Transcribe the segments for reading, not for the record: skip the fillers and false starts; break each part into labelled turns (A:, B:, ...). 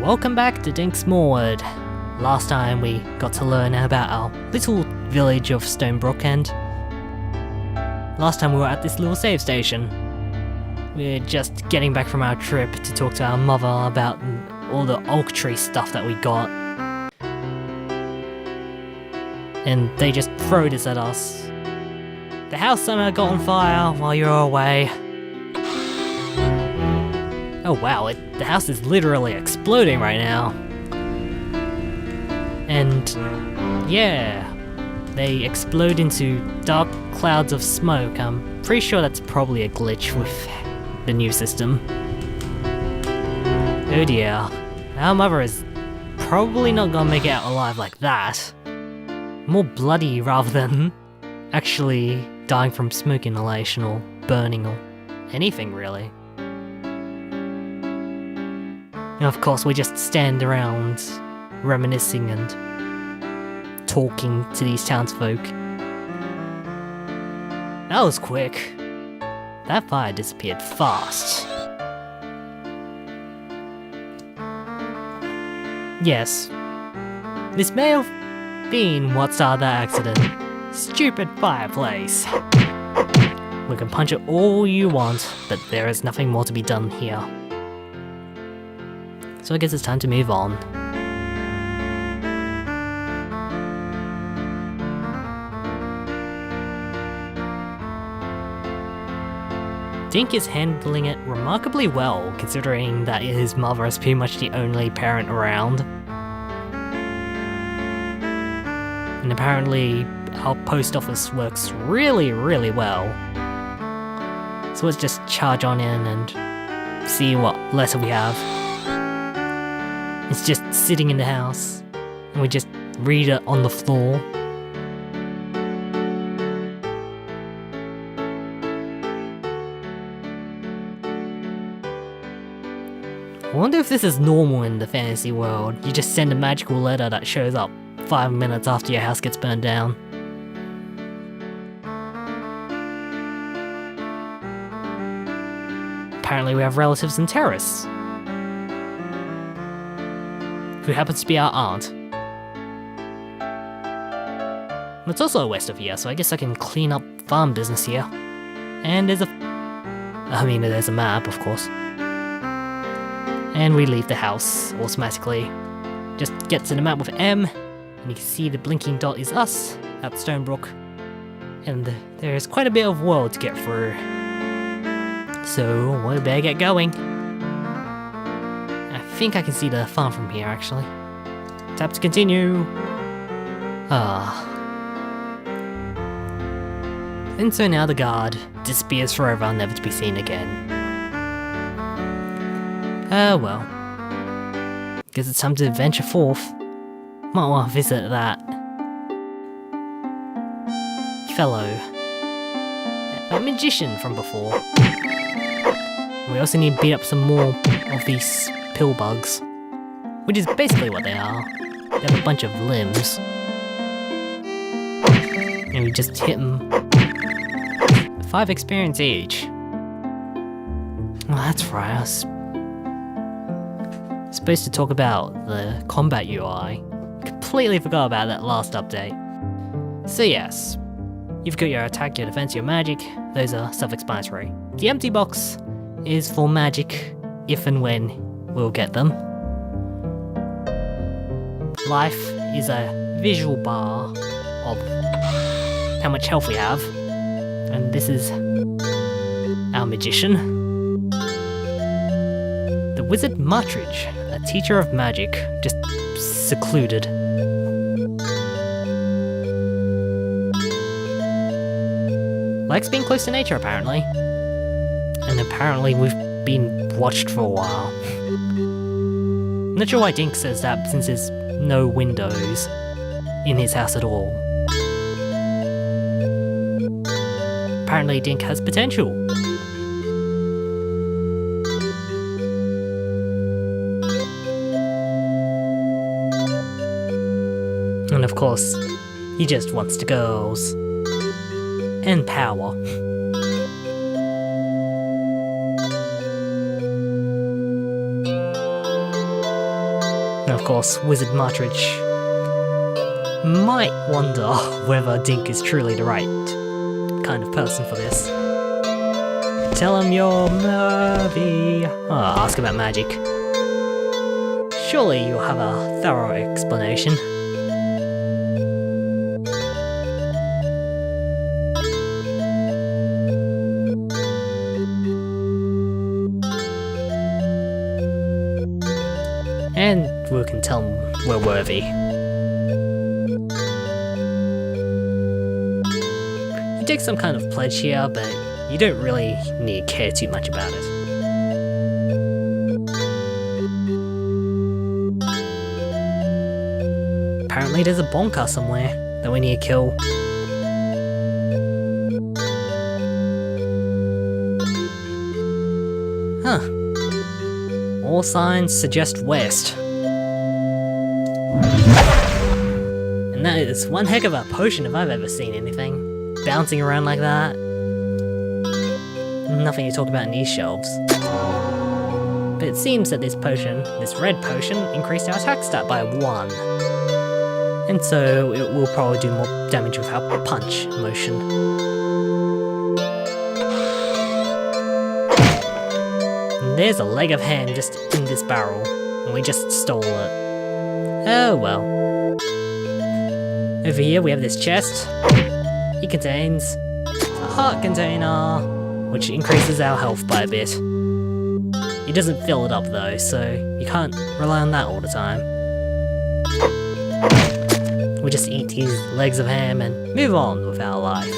A: Welcome back to Dink Smallwood. Last time we got to learn about our little village of Stonebrook, and last time we were at this little save station. We're just getting back from our trip to talk to our mother about all the oak tree stuff that we got. And they just throw this at us. The house somehow got on fire while you were away. Oh wow, the house is literally exploding right now. And yeah, they explode into dark clouds of smoke. I'm pretty sure that's probably a glitch with the new system. Oh dear, our mother is probably not gonna make it out alive like that. More bloody rather than actually dying from smoke inhalation or burning or anything really. And of course we just stand around reminiscing and talking to these townsfolk. That was quick. That fire disappeared fast. Yes, this may have been what started that accident. Stupid fireplace. We can punch it all you want, but there is nothing more to be done here. So I guess it's time to move on. Dink is handling it remarkably well, considering that his mother is pretty much the only parent around. And apparently our post office works really, really well. So let's just charge on in and see what letter we have. It's just sitting in the house, and we just read it on the floor. I wonder if this is normal in the fantasy world. You just send a magical letter that shows up 5 minutes after your house gets burned down. Apparently we have relatives in Terrace, who happens to be our aunt. And it's also west of here, so I guess I can clean up farm business here. And there's there's a map, of course. And we leave the house automatically. Just get to the map with M, and you can see the blinking dot is us at Stonebrook. And there's quite a bit of world to get through. So we better get going. I think I can see the farm from here, actually. Tap to continue. And so now the guard disappears forever, never to be seen again. Well. Guess it's time to venture forth. Might want to visit that fellow. That magician from before. We also need to beat up some more of these pill bugs, which is basically what they are. They have a bunch of limbs, and we just hit them. 5 experience each. Well, that's right. I was supposed to talk about the combat UI. Completely forgot about that last update. So yes, you've got your attack, your defense, your magic. Those are self-explanatory. The empty box is for magic, if and when we'll get them. Life is a visual bar of how much health we have, and this is our magician. The wizard Martridge, a teacher of magic, just secluded. Likes being close to nature, apparently. And apparently we've been watched for a while. Not sure why Dink says that, since there's no windows in his house at all. Apparently Dink has potential. And of course, he just wants the girls. And power. And of course, Wizard Martridge might wonder whether Dink is truly the right kind of person for this. Tell him you're Murphy. Oh, ask about magic. Surely you'll have a thorough explanation. And we can tell him we're worthy. You take some kind of pledge here, but you don't really need to care too much about it. Apparently there's a bonker somewhere that we need to kill. Huh. All signs suggest west. And that is one heck of a potion if I've ever seen anything. Bouncing around like that. Nothing to talk about in these shelves. But it seems that this potion, this red potion, increased our attack stat by 1. And so it will probably do more damage with our punch motion. And there's a leg of ham just in this barrel, and we just stole it. Oh well. Over here we have this chest. It contains a heart container, which increases our health by a bit. It doesn't fill it up though, so you can't rely on that all the time. We'll just eat these legs of ham and move on with our life.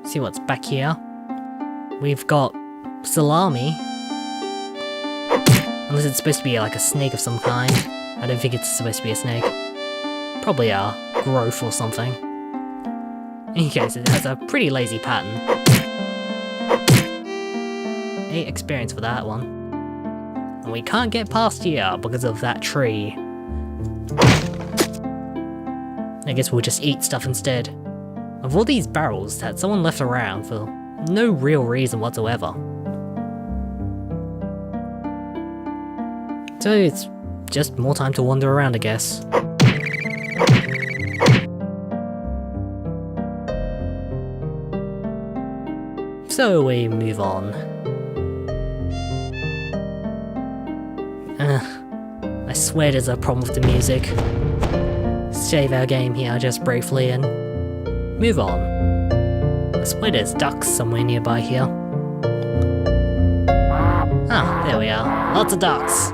A: See what's back here. We've got salami. Unless it's supposed to be like a snake of some kind. I don't think it's supposed to be a snake. Probably a growth or something. In any case, it has a pretty lazy pattern. 8 experience for that one. And we can't get past here because of that tree. I guess we'll just eat stuff instead. Of all these barrels that someone left around for no real reason whatsoever. So it's just more time to wander around, I guess. So we move on. I swear there's a problem with the music. Save our game here just briefly and move on. I swear there's ducks somewhere nearby here. Ah, there we are. Lots of ducks.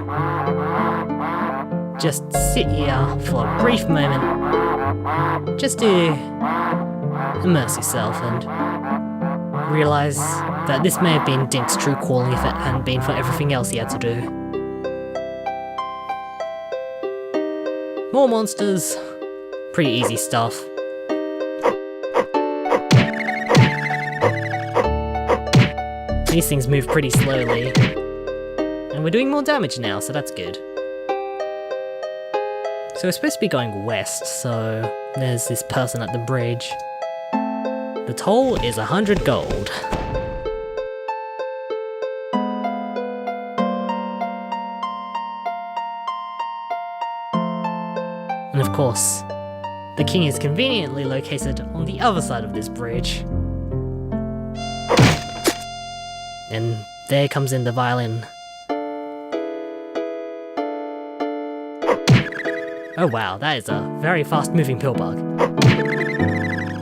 A: Just sit here for a brief moment. Just to immerse yourself and realize that this may have been Dink's true calling if it hadn't been for everything else he had to do. More monsters. Pretty easy stuff. These things move pretty slowly. And we're doing more damage now, so that's good. So we're supposed to be going west, so there's this person at the bridge. The toll is 100 gold. And of course, the king is conveniently located on the other side of this bridge. And there comes in the violin. Oh wow, that is a very fast moving pill bug.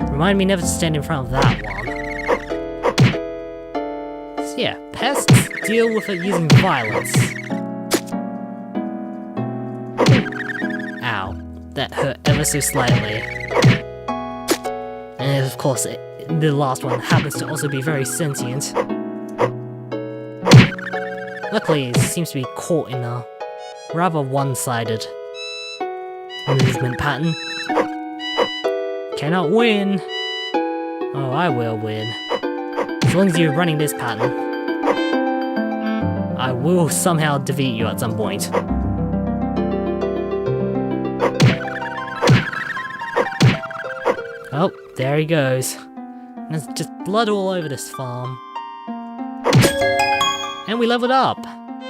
A: Remind me never to stand in front of that one. So yeah, pests deal with it using violence. Ow, that hurt ever so slightly. And of course, the last one happens to also be very sentient. Luckily, it seems to be caught in a rather one-sided movement pattern. Cannot win! Oh, I will win. As long as you're running this pattern, I will somehow defeat you at some point. Oh, there he goes. There's just blood all over this farm. And we leveled up!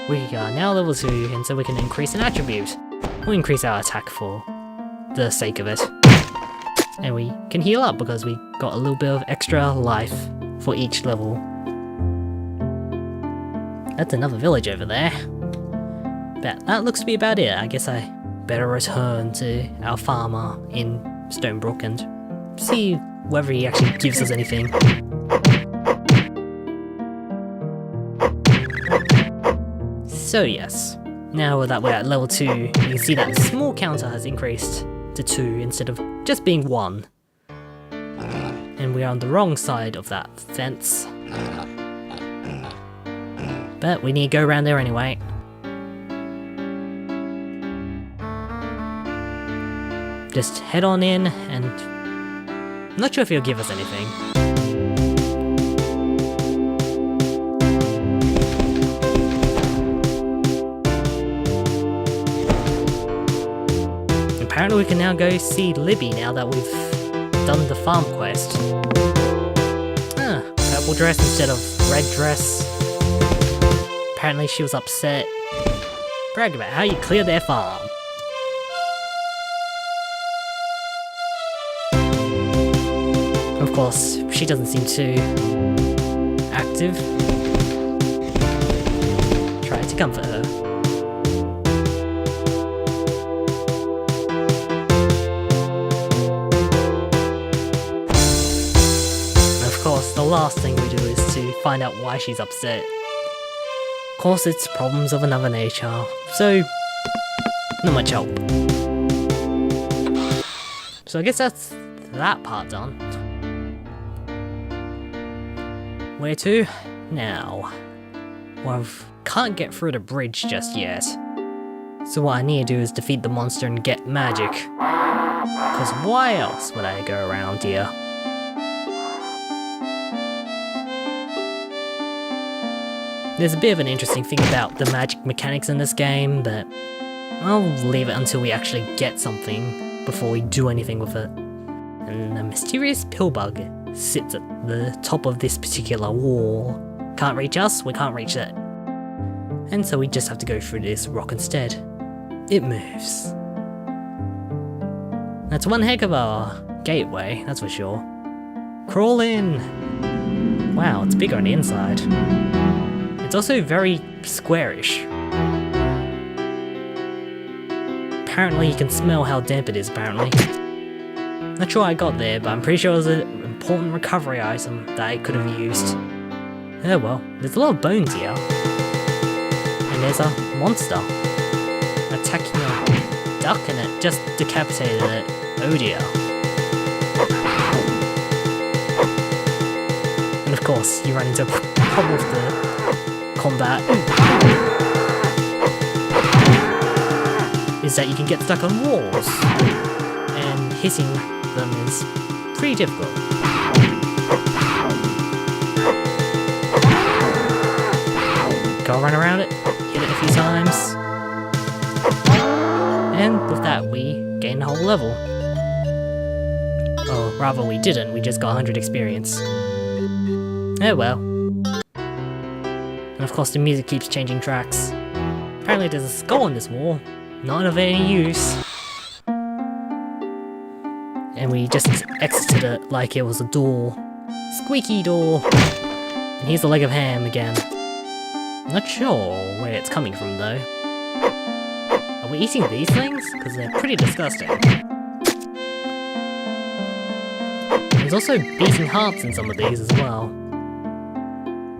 A: we are now level 2, and so we can increase an attribute. We'll increase our attack for the sake of it. And we can heal up because we got a little bit of extra life for each level. That's another village over there. But that looks to be about it. I guess I better return to our farmer in Stonebrook and see whether he actually gives us anything. So yes, now that we're at level 2, you can see that the small counter has increased to 2 instead of just being 1. And we are on the wrong side of that fence. But we need to go around there anyway. Just head on in, and I'm not sure if he'll give us anything. Apparently we can now go see Libby now that we've done the farm quest. Ah, purple dress instead of red dress. Apparently she was upset. Brag about how you clear their farm. Of course, she doesn't seem too active. Try to comfort her. Of course, the last thing we do is to find out why she's upset. Of course, it's problems of another nature, so not much help. So I guess that's that part done. Where to? Now. Well, I can't get through the bridge just yet. So what I need to do is defeat the monster and get magic. Because why else would I go around here? There's a bit of an interesting thing about the magic mechanics in this game, but I'll leave it until we actually get something before we do anything with it. And a mysterious pill bug sits at the top of this particular wall. Can't reach us, we can't reach it. And so we just have to go through this rock instead. It moves. That's one heck of a gateway, that's for sure. Crawl in! Wow, it's bigger on the inside. It's also very squarish. Apparently you can smell how damp it is, apparently. Not sure how I got there, but I'm pretty sure it was an important recovery item that I could have used. Oh well, there's a lot of bones here. And there's a monster attacking a duck, and it just decapitated it. Oh dear. And of course, you run into a problem with the combat. Is that you can get stuck on walls, and hitting them is pretty difficult. Go run around it, hit it a few times, and with that we gain the whole level. Or rather we didn't, we just got 100 experience. Oh well. And of course the music keeps changing tracks. Apparently there's a skull on this wall, not of any use. And we just exited it like it was a door. Squeaky door! And here's the leg of ham again. Not sure where it's coming from though. Are we eating these things? Because they're pretty disgusting. There's also beating hearts in some of these as well.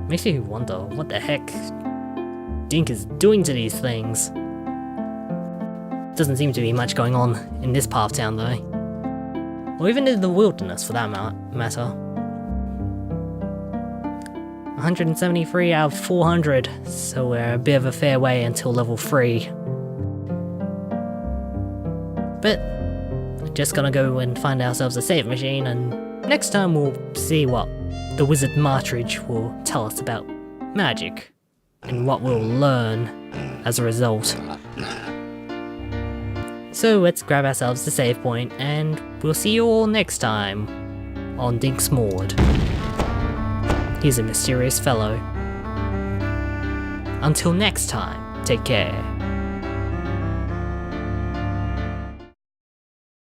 A: Makes you wonder what the heck Dink is doing to these things. Doesn't seem to be much going on in this part of town though. Or even in the wilderness for that matter. 173 out of 400, so we're a bit of a fair way until level 3. But, just gonna go and find ourselves a save machine, and next time we'll see what the Wizard Martridge will tell us about magic, and what we'll learn as a result. So let's grab ourselves the save point, and we'll see you all next time on Dink Smallwood. He's a mysterious fellow. Until next time, take care.